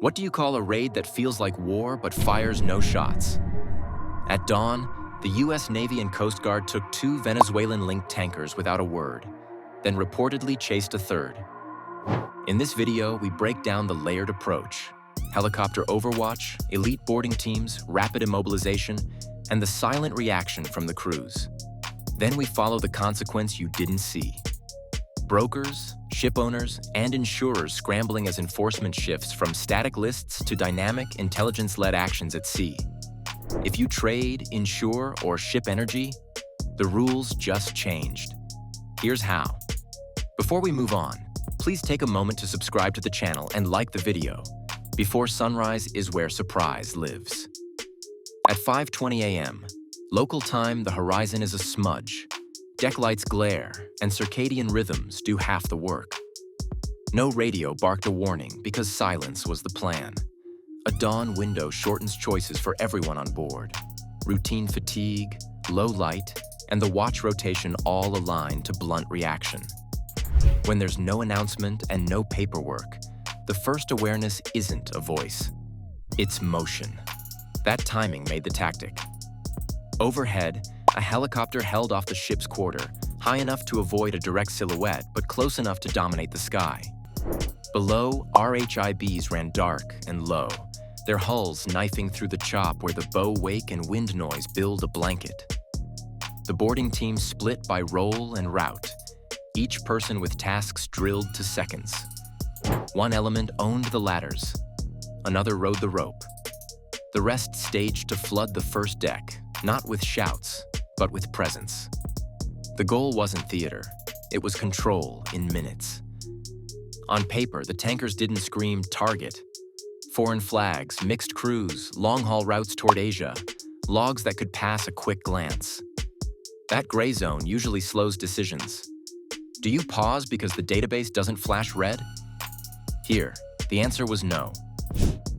What do you call a raid that feels like war but fires no shots? At dawn, the U.S. Navy and Coast Guard took 2 Venezuelan-linked tankers without a word, then reportedly chased a third. In this video, we break down the layered approach: helicopter overwatch, elite boarding teams, rapid immobilization, and the silent reaction from the crews. Then we follow the consequence you didn't see: brokers, shipowners, and insurers scrambling as enforcement shifts from static lists to dynamic, intelligence-led actions at sea. If you trade, insure, or ship energy, the rules just changed. Here's how. Before we move on, please take a moment to subscribe to the channel and like the video. Before sunrise is where surprise lives. At 5:20 a.m., local time, the horizon is a smudge. Deck lights glare, and circadian rhythms do half the work. No radio barked a warning because silence was the plan. A dawn window shortens choices for everyone on board. Routine fatigue, low light, and the watch rotation all align to blunt reaction. When there's no announcement and no paperwork, the first awareness isn't a voice. It's motion. That timing made the tactic. Overhead, a helicopter held off the ship's quarter, high enough to avoid a direct silhouette, but close enough to dominate the sky. Below, RHIBs ran dark and low, their hulls knifing through the chop where the bow wake and wind noise build a blanket. The boarding team split by role and route, each person with tasks drilled to seconds. One element owned the ladders, another rode the rope. The rest staged to flood the first deck, not with shouts, but with presence. The goal wasn't theater, it was control in minutes. On paper, the tankers didn't scream target. Foreign flags, mixed crews, long-haul routes toward Asia, logs that could pass a quick glance. That gray zone usually slows decisions. Do you pause because the database doesn't flash red? Here, the answer was no.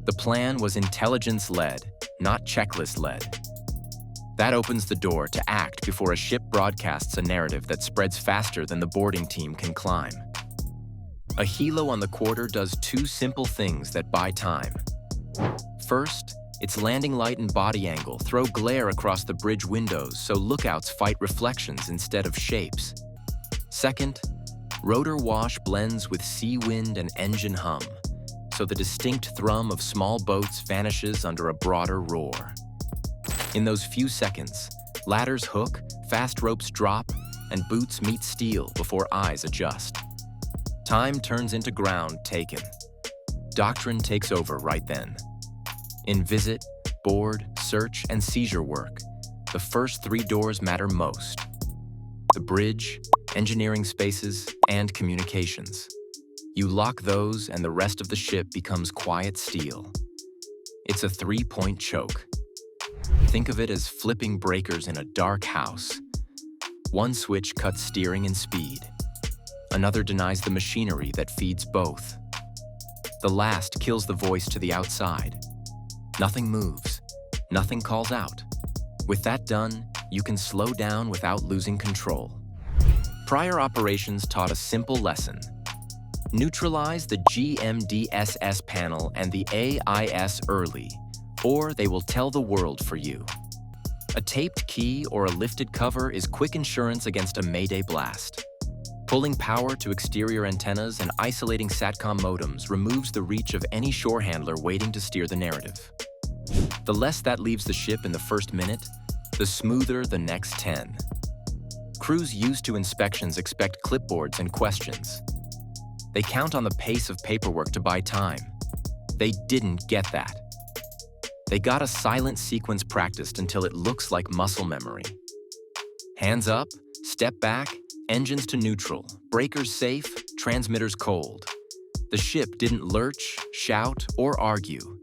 The plan was intelligence-led, not checklist-led. That opens the door to act before a ship broadcasts a narrative that spreads faster than the boarding team can climb. A helo on the quarter does 2 simple things that buy time. First, its landing light and body angle throw glare across the bridge windows so lookouts fight reflections instead of shapes. Second, rotor wash blends with sea wind and engine hum, so the distinct thrum of small boats vanishes under a broader roar. In those few seconds, ladders hook, fast ropes drop, and boots meet steel before eyes adjust. Time turns into ground taken. Doctrine takes over right then. In visit, board, search, and seizure work, the first 3 doors matter most: the bridge, engineering spaces, and communications. You lock those and the rest of the ship becomes quiet steel. It's a 3-point choke. Think of it as flipping breakers in a dark house. One switch cuts steering and speed. Another denies the machinery that feeds both. The last kills the voice to the outside. Nothing moves. Nothing calls out. With that done, you can slow down without losing control. Prior operations taught a simple lesson: neutralize the GMDSS panel and the AIS early, or they will tell the world for you. A taped key or a lifted cover is quick insurance against a Mayday blast. Pulling power to exterior antennas and isolating SATCOM modems removes the reach of any shore handler waiting to steer the narrative. The less that leaves the ship in the first minute, the smoother the next 10. Crews used to inspections expect clipboards and questions. They count on the pace of paperwork to buy time. They didn't get that. They got a silent sequence practiced until it looks like muscle memory. Hands up, step back, engines to neutral, breakers safe, transmitters cold. The ship didn't lurch, shout, or argue.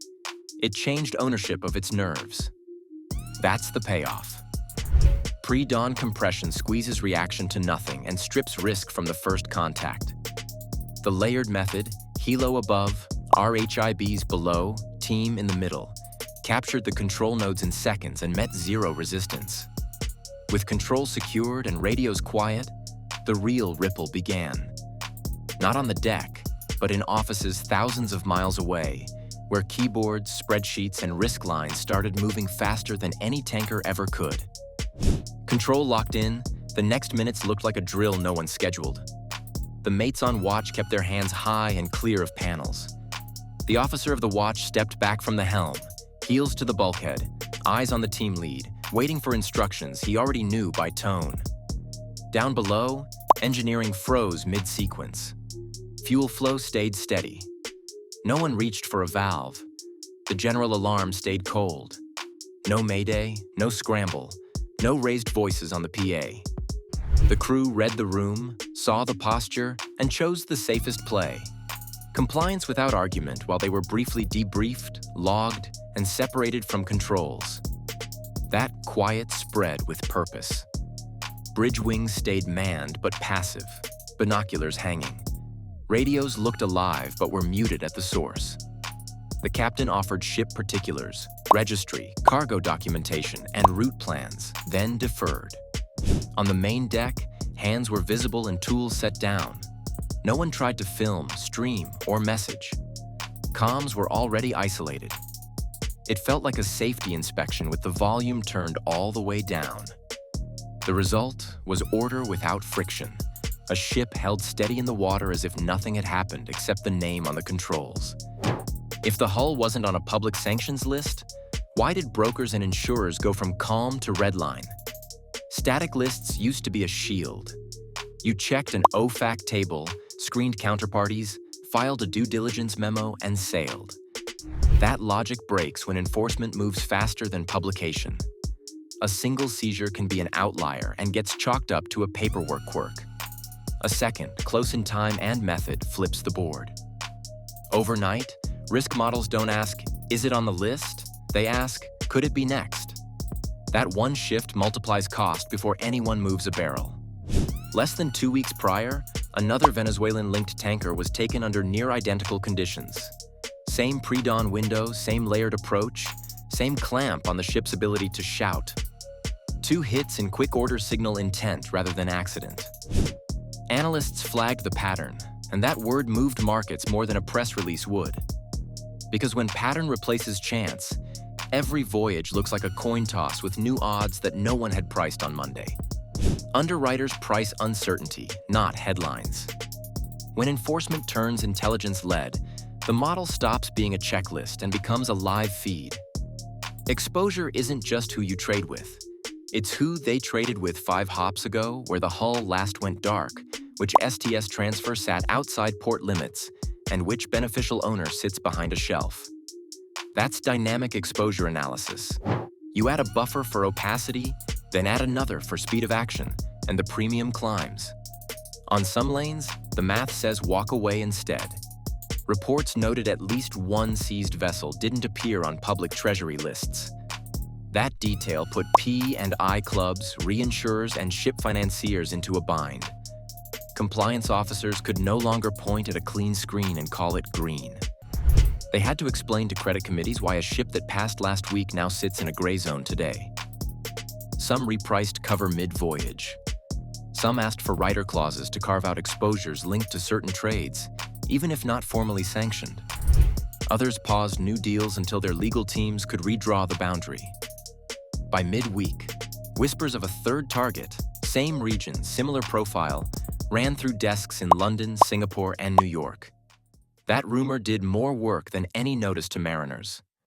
It changed ownership of its nerves. That's the payoff. Pre-dawn compression squeezes reaction to nothing and strips risk from the first contact. The layered method, helo above, RHIBs below, team in the middle, captured the control nodes in seconds and met 0 resistance. With control secured and radios quiet, the real ripple began. Not on the deck, but in offices thousands of miles away, where keyboards, spreadsheets, and risk lines started moving faster than any tanker ever could. Control locked in, the next minutes looked like a drill no one scheduled. The mates on watch kept their hands high and clear of panels. The officer of the watch stepped back from the helm, heels to the bulkhead, eyes on the team lead, waiting for instructions he already knew by tone. Down below, engineering froze mid-sequence. Fuel flow stayed steady. No one reached for a valve. The general alarm stayed cold. No mayday, no scramble, no raised voices on the PA. The crew read the room, saw the posture, and chose the safest play. Compliance without argument while they were briefly debriefed, logged, and separated from controls. That quiet spread with purpose. Bridge wings stayed manned but passive, binoculars hanging. Radios looked alive but were muted at the source. The captain offered ship particulars, registry, cargo documentation, and route plans, then deferred. On the main deck, hands were visible and tools set down. No one tried to film, stream, or message. Comms were already isolated. It felt like a safety inspection with the volume turned all the way down. The result was order without friction. A ship held steady in the water as if nothing had happened except the name on the controls. If the hull wasn't on a public sanctions list, why did brokers and insurers go from calm to redline? Static lists used to be a shield. You checked an OFAC table, screened counterparties, filed a due diligence memo, and sailed. That logic breaks when enforcement moves faster than publication. A single seizure can be an outlier and gets chalked up to a paperwork quirk. A second, close in time and method, flips the board. Overnight, risk models don't ask, is it on the list? They ask, could it be next? That one shift multiplies cost before anyone moves a barrel. Less than 2 weeks prior, another Venezuelan-linked tanker was taken under near-identical conditions. Same pre-dawn window, same layered approach, same clamp on the ship's ability to shout. 2 hits in quick order signal intent rather than accident. Analysts flagged the pattern, and that word moved markets more than a press release would. Because when pattern replaces chance, every voyage looks like a coin toss with new odds that no one had priced on Monday. Underwriters price uncertainty, not headlines. When enforcement turns intelligence-led, the model stops being a checklist and becomes a live feed. Exposure isn't just who you trade with. It's who they traded with 5 hops ago, where the hull last went dark, which STS transfer sat outside port limits, and which beneficial owner sits behind a shelf. That's dynamic exposure analysis. You add a buffer for opacity, then add another for speed of action, and the premium climbs. On some lanes, the math says walk away instead. Reports noted at least one seized vessel didn't appear on public treasury lists. That detail put P and I clubs, reinsurers, and ship financiers into a bind. Compliance officers could no longer point at a clean screen and call it green. They had to explain to credit committees why a ship that passed last week now sits in a gray zone today. Some repriced cover mid-voyage. Some asked for rider clauses to carve out exposures linked to certain trades, even if not formally sanctioned. Others paused new deals until their legal teams could redraw the boundary. By mid-week, whispers of a third target, same region, similar profile, ran through desks in London, Singapore, and New York. That rumor did more work than any notice to mariners.